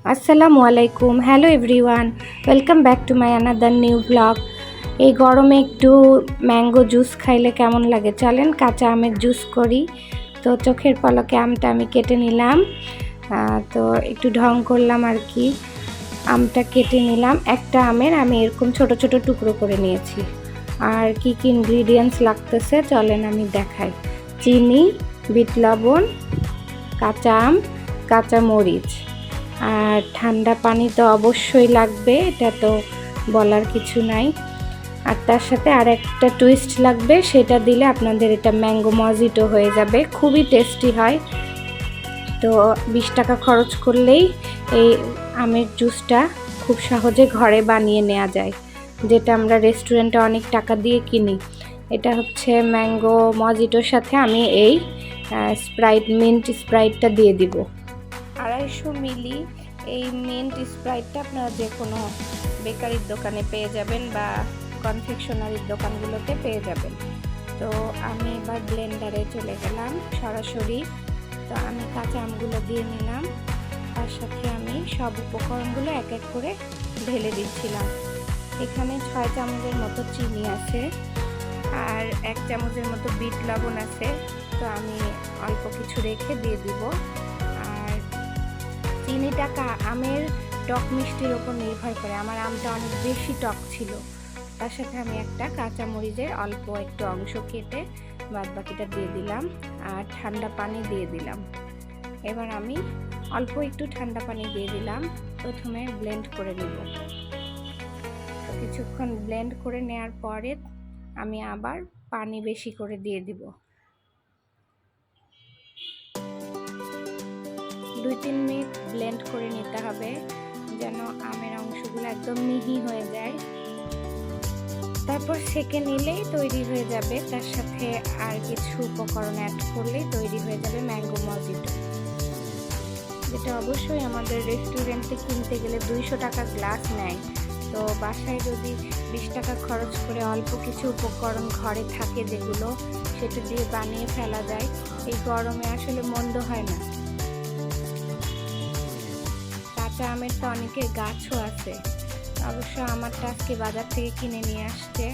আসসালামু আলাইকুম, hello everyone, welcome back to my another new blog. এই গরমে একটু ম্যাঙ্গো জুস খাইলে কেমন লাগে, চলেন কাঁচা আমের জুস করি। তো চোখের পলকে আমটা আমি কেটে নিলাম, তো একটু ঢং করলাম আর কি। আমটা কেটে নিলাম, একটা আমের আমি এরকম ছোট ছোট টুকরো করে নিয়েছি। আর কি কি ইনগ্রিডিয়েন্টস লাগতেছে চলেন আমি দেখাই। চিনি, বিট লবণ, কাঁচা আম, কাঁচা মরিচ, আর ঠান্ডা পানি তো অবশ্যই লাগবে, এটা তো বলার কিছু নাই। আর তার সাথে আর একটা টুইস্ট লাগবে, সেটা দিলে আপনাদের এটা ম্যাঙ্গো মজিটো হয়ে যাবে, খুবই টেস্টি হয়। তো 20 টাকা খরচ করলেই এই আমের জুসটা খুব সহজে ঘরে বানিয়ে নেওয়া যায়, যেটা আমরা রেস্টুরেন্টে অনেক টাকা দিয়ে কিনি। এটা হচ্ছে ম্যাঙ্গো মজিটোর সাথে আমি এই মিন্ট স্প্রাইটটা দিয়ে দিব। 250 মিলি এই মিন্ট স্প্রাইটটা আপনারা যে কোনো বেকারির দোকানে পেয়ে যাবেন বা কনফেকশনারির দোকানগুলোতে পেয়ে যাবেন। তো আমি এবার ব্লেন্ডারে চলে গেলাম সরাসরি। তো আমি কাঁচা আমগুলো দিয়ে নিলাম, তার সাথে আমি সব উপকরণগুলো এক এক করে ঢেলে দিচ্ছিলাম। এখানে 6 চামচের মতো চিনি আছে, আর 1 চামচের মতো বিট লবণ আছে। তো আমি অল্প কিছু রেখে দিয়ে দিব। আর চিনিটা আমের টক মিষ্টির ওপর নির্ভর করে, আমার আমটা অনেক বেশি টক ছিল। তার সাথে আমি একটা কাঁচামরিচের অল্প একটু অংশ কেটে বাদবাকিটা দিয়ে দিলাম, আর ঠান্ডা পানি দিয়ে দিলাম। এবার আমি অল্প একটু ঠান্ডা পানি দিয়ে দিলাম, প্রথমে ব্লেন্ড করে নিব। তো কিছুক্ষণ ব্লেন্ড করে নেওয়ার পরে আমি আবার পানি বেশি করে দিয়ে দিব। 2-3 মিনিট ব্লেন্ড করে নিতে হবে, যেন আমের অংশগুলো একদম মিহি হয়ে যায়। তারপর সেকে নিলেই তৈরি হয়ে যাবে, তার সাথে আর কিছু উপকরণ অ্যাড করলেই তৈরি হয়ে যাবে ম্যাঙ্গো মজিটো, যেটা অবশ্যই আমাদের রেস্টুরেন্টে কিনতে গেলে 200 টাকা গ্লাস নেয়। তো বাসায় যদি 20 টাকা খরচ করে অল্প কিছু উপকরণ ঘরে থাকে যেগুলো, সেটা দিয়ে বানিয়ে ফেলা যায়, এই গরমে আসলে মন্দ হয় না। কাঁচা আমের তো অনেকের গাছও আছে, অবশ্য আমারটা আজকে বাজার থেকে কিনে নিয়ে আসছে।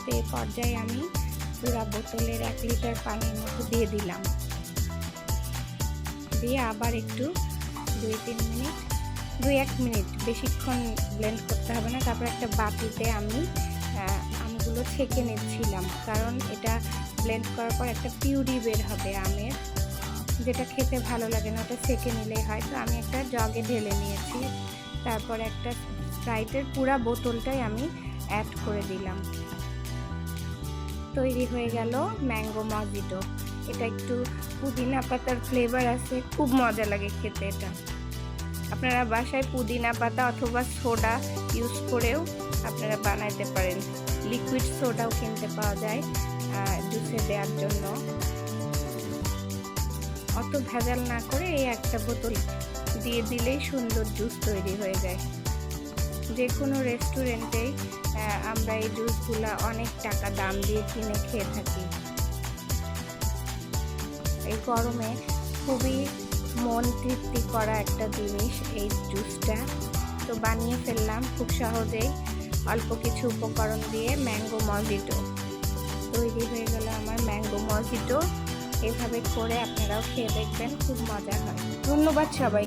তো এই পর্যায়ে আমি পুরা বোতলের 1 লিটার পানির মতো দিয়ে দিলাম, দিয়ে আবার একটু 2-1 মিনিট বেশিক্ষণ ব্লেন্ড করতে হবে না। তারপর একটা বাটিতে আমি আমগুলো ছেঁকে নিচ্ছিলাম, কারণ এটা ব্লেন্ড করার পর একটা পিউরি বের হবে আমের, যেটা খেতে ভালো লাগে না, ওটা ছেঁকে নিলেই হয়। তো আমি একটা জগে ঢেলে নিয়েছি, তারপর একটা স্প্রাইটের পুরা বোতলটাই আমি অ্যাড করে দিলাম। তৈরি হয়ে গেল ম্যাঙ্গো মজিটো। এটা একটু পুদিনা পাতার ফ্লেভার আছে, খুব মজা লাগে খেতে। এটা আপনারা বাসায় পুদিনা পাতা অথবা সোডা ইউজ করেও আপনারা বানাইতে পারেন, লিকুইড সোডাও কিনতে পাওয়া যায় জুসে দেওয়ার জন্য। অত ভেজাল না করে এই একটা বোতল দিয়ে দিলেই সুন্দর জুস তৈরি হয়ে যায়। যে কোনো রেস্টুরেন্টে আমরা এই জুসগুলা অনেক টাকা দাম দিয়ে কিনে খেয়ে থাকি। এই গরমে খুবই মন তৃপ্তি করা একটা জিনিস এই জুসটা। তো বানিয়ে ফেললাম খুব সহজেই, অল্প কিছু উপকরণ দিয়ে ম্যাঙ্গো মজিটো তৈরি হয়ে গেল আমার ম্যাঙ্গো মজিটো। এভাবে করে আপনারাও খেয়ে দেখবেন, খুব মজা হয়। ধন্যবাদ সবাই।